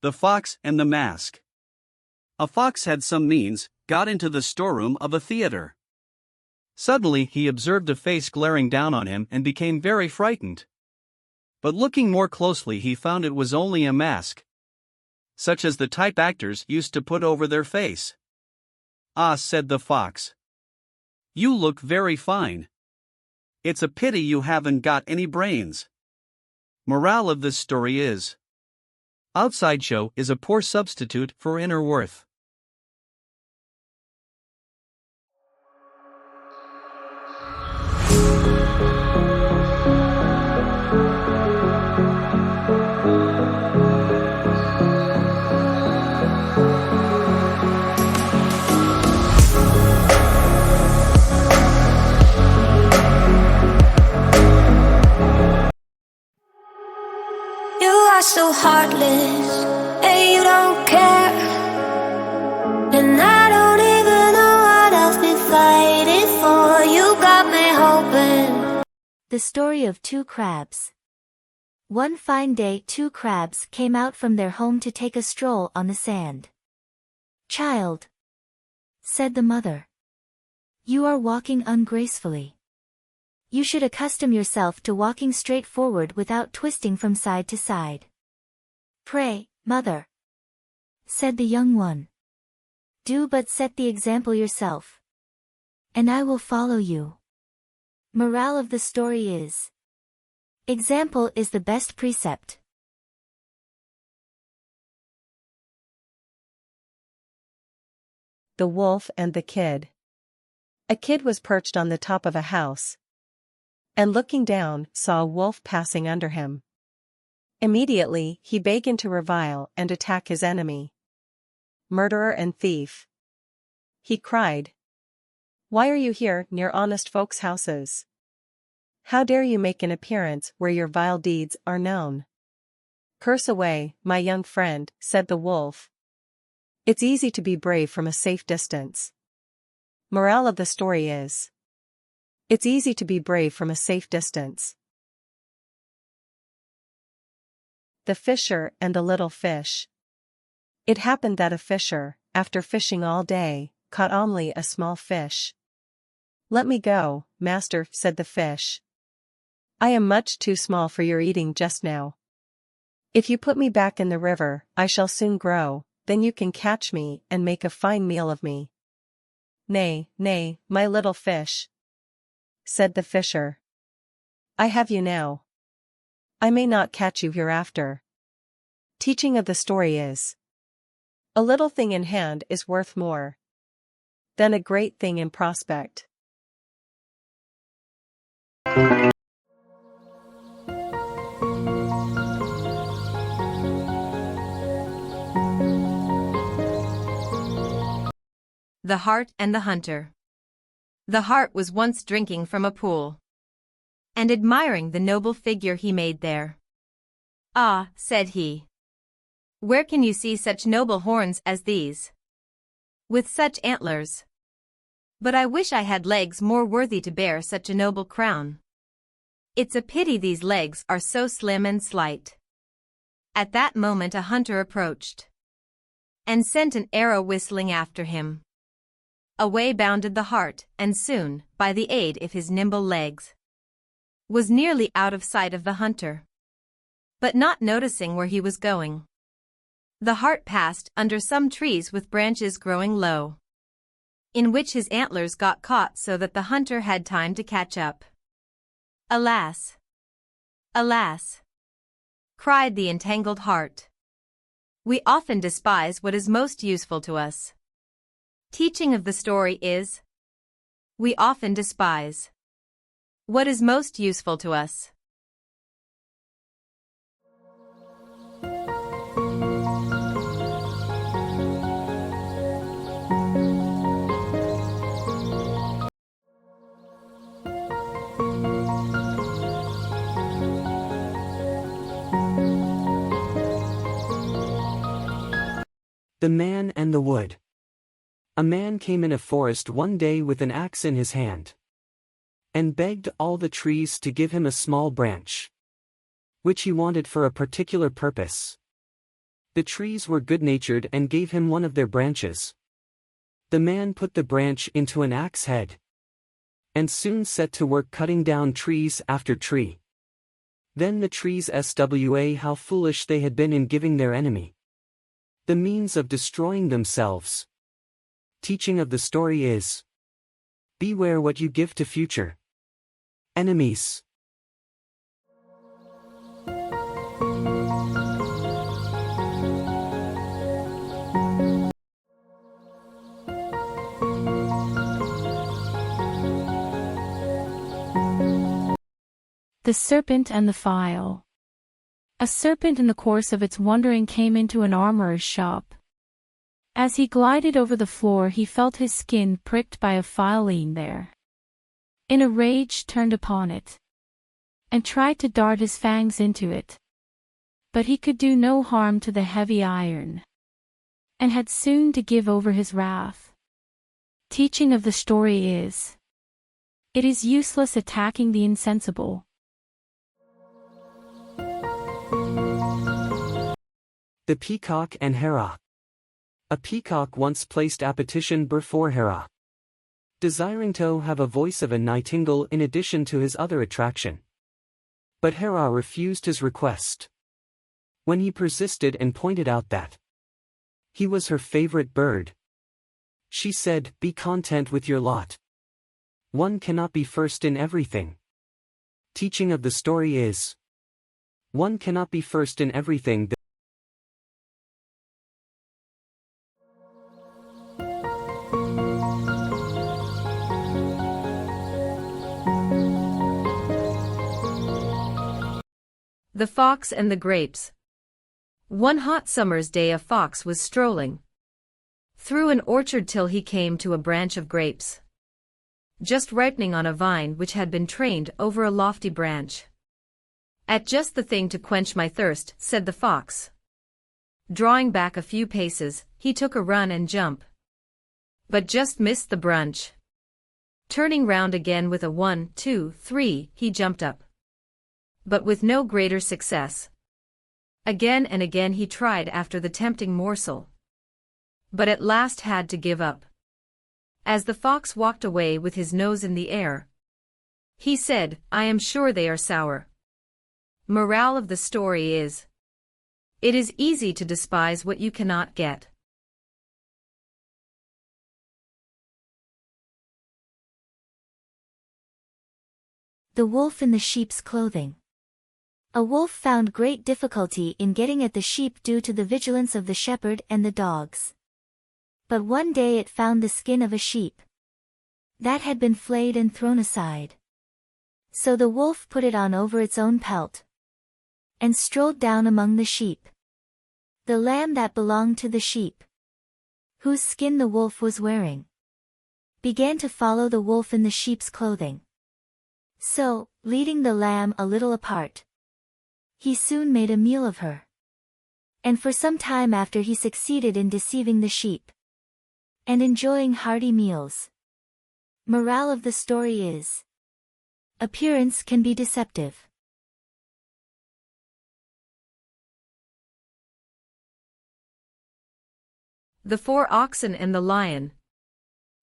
The Fox and the Mask. A fox had some means, got into the storeroom of a theater. Suddenly he observed a face glaring down on him and became very frightened. But looking more closely he found it was only a mask, such as the type actors used to put over their face. "Ah," said the fox, "you look very fine. It's a pity you haven't got any brains." Morale of this story is: outside show is a poor substitute for inner worth. You are so heartless, and you don't care. And I don't even know what else we're fighting for. You got me hoping. The story of two crabs. One fine day, two crabs came out from their home to take a stroll on the sand. "Child," said the mother, "you are walking ungracefully. You should accustom yourself to walking straight forward without twisting from side to side." "Pray, mother," said the young one, "do but set the example yourself, and I will follow you." Morale of the story is: example is the best precept. The Wolf and the Kid. A kid was perched on the top of a house, and looking down, saw a wolf passing under him. Immediately, he began to revile and attack his enemy. "Murderer and thief!" he cried. "Why are you here near honest folks' houses? How dare you make an appearance where your vile deeds are known?" "Curse away, my young friend," said the wolf. "It's easy to be brave from a safe distance." Morale of the story is: it's easy to be brave from a safe distance. The Fisher and the Little Fish. It happened that a fisher, after fishing all day, caught only a small fish. "Let me go, master," said the fish. "I am much too small for your eating just now. If you put me back in the river, I shall soon grow, then you can catch me and make a fine meal of me." "Nay, nay, my little fish," said the fisher. "I have you now. I may not catch you hereafter." Teaching of the story is: a little thing in hand is worth more than a great thing in prospect. The Hart and the Hunter. The hart was once drinking from a pool, and admiring the noble figure he made there. "Ah," said he, "where can you see such noble horns as these, with such antlers? But I wish I had legs more worthy to bear such a noble crown. It's a pity these legs are so slim and slight." At that moment a hunter approached, and sent an arrow whistling after him. Away bounded the hart, and soon, by the aid of his nimble legs, was nearly out of sight of the hunter. But not noticing where he was going, the hart passed under some trees with branches growing low, in which his antlers got caught so that the hunter had time to catch up. "Alas! Alas!" cried the entangled hart. "We often despise what is most useful to us." Teaching of the story is: we often despise what is most useful to us. The Man and the Wood. A man came in a forest one day with an axe in his hand, and begged all the trees to give him a small branch, which he wanted for a particular purpose. The trees were good-natured and gave him one of their branches. The man put the branch into an axe head, and soon set to work cutting down trees after tree. Then the trees saw how foolish they had been in giving their enemy the means of destroying themselves. Teaching of the story is: beware what you give to future enemies. The Serpent and the File. A serpent in the course of its wandering came into an armorer's shop. As he glided over the floor, he felt his skin pricked by a file laying there. In a rage turned upon it, and tried to dart his fangs into it. But he could do no harm to the heavy iron, and had soon to give over his wrath. Teaching of the story is: it is useless attacking the insensible. The Peacock and Hera. A peacock once placed a petition before Hera, desiring to have a voice of a nightingale in addition to his other attraction. But Hera refused his request, when he persisted and pointed out that he was her favorite bird. She said, "Be content with your lot. One cannot be first in everything." Teaching of the story is: one cannot be first in everything. The Fox and the Grapes. One hot summer's day a fox was strolling through an orchard till he came to a branch of grapes, just ripening on a vine which had been trained over a lofty branch. "At just the thing to quench my thirst," said the fox. Drawing back a few paces, he took a run and jump, but just missed the branch. Turning round again with a 1, 2, 3, he jumped up, but with no greater success. Again and again he tried after the tempting morsel, but at last had to give up. As the fox walked away with his nose in the air, he said, "I am sure they are sour." Morale of the story is: it is easy to despise what you cannot get. The Wolf in the Sheep's Clothing. A wolf found great difficulty in getting at the sheep due to the vigilance of the shepherd and the dogs. But one day it found the skin of a sheep that had been flayed and thrown aside. So the wolf put it on over its own pelt, and strolled down among the sheep. The lamb that belonged to the sheep, whose skin the wolf was wearing, began to follow the wolf in the sheep's clothing. So, leading the lamb a little apart, he soon made a meal of her. And for some time after he succeeded in deceiving the sheep, and enjoying hearty meals. Morale of the story is: appearance can be deceptive. The Four Oxen and the Lion.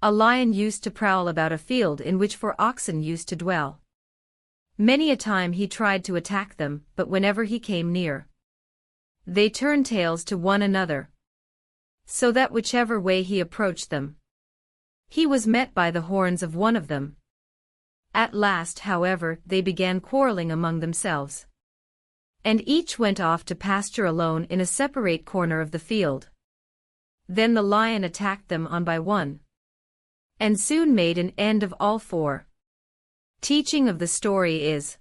A lion used to prowl about a field in which 4 oxen used to dwell. Many a time he tried to attack them, but whenever he came near, they turned tails to one another, so that whichever way he approached them, he was met by the horns of one of them. At last, however, they began quarreling among themselves, and each went off to pasture alone in a separate corner of the field. Then the lion attacked them one by one, and soon made an end of all 4. Teaching of the story is: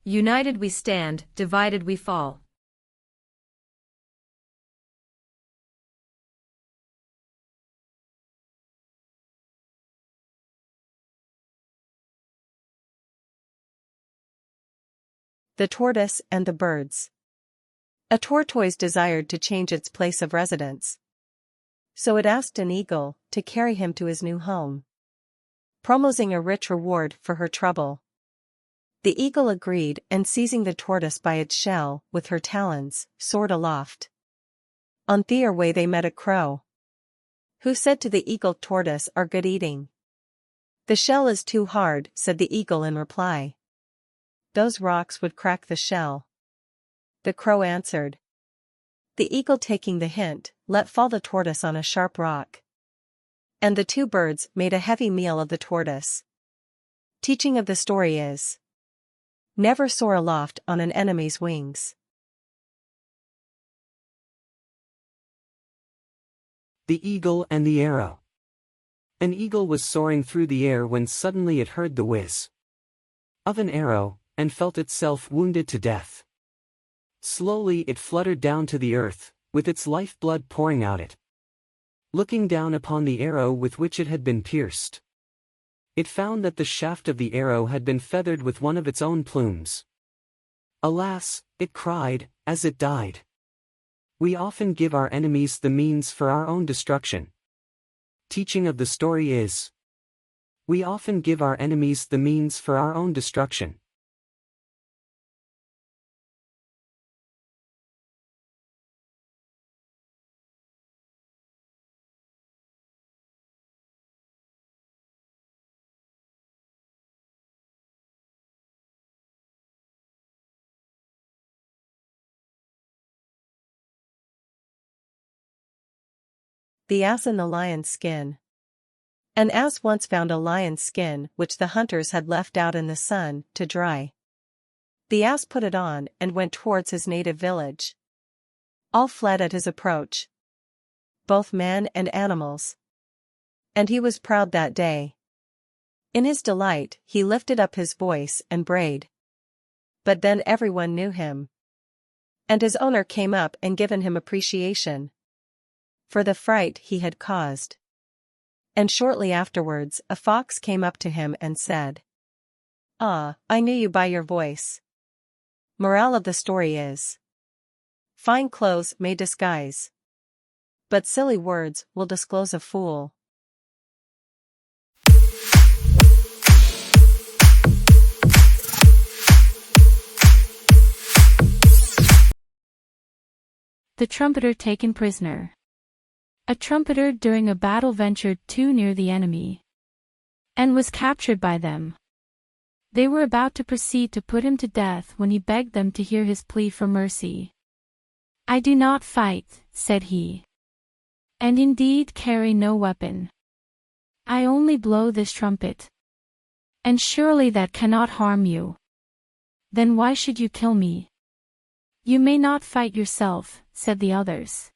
united we stand, divided we fall. The Tortoise and the Birds. A tortoise desired to change its place of residence, so it asked an eagle to carry him to his new home, promising a rich reward for her trouble. The eagle agreed, and seizing the tortoise by its shell with her talons, soared aloft. On their way they met a crow, who said to the eagle, "Tortoise are good eating." "The shell is too hard," said the eagle in reply. "Those rocks would crack the shell." The crow answered. The eagle, taking the hint, let fall the tortoise on a sharp rock. And the two birds made a heavy meal of the tortoise. Teaching of the story is: never soar aloft on an enemy's wings. The Eagle and the Arrow. An eagle was soaring through the air when suddenly it heard the whiz of an arrow, and felt itself wounded to death. Slowly it fluttered down to the earth, with its lifeblood pouring out it. Looking down upon the arrow with which it had been pierced, it found that the shaft of the arrow had been feathered with one of its own plumes. "Alas," it cried, as it died. "We often give our enemies the means for our own destruction." Teaching of the story is: we often give our enemies the means for our own destruction. The ass in the lion's skin. An ass once found a lion's skin which the hunters had left out in the sun to dry. The ass put it on and went towards his native village. All fled at his approach, both man and animals. And he was proud that day. In his delight, he lifted up his voice and brayed. But then everyone knew him, and his owner came up and given him appreciation for the fright he had caused. And shortly afterwards a fox came up to him and said, "Ah, I knew you by your voice." Moral of the story is: fine clothes may disguise, but silly words will disclose a fool. The trumpeter taken prisoner. A trumpeter during a battle ventured too near the enemy, and was captured by them. They were about to proceed to put him to death when he begged them to hear his plea for mercy. "I do not fight," said he, "and indeed carry no weapon. I only blow this trumpet, and surely that cannot harm you. Then why should you kill me?" "You may not fight yourself," said the others,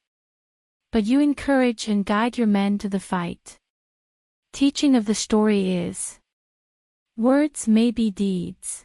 "but you encourage and guide your men to the fight." Teaching of the story is: words may be deeds.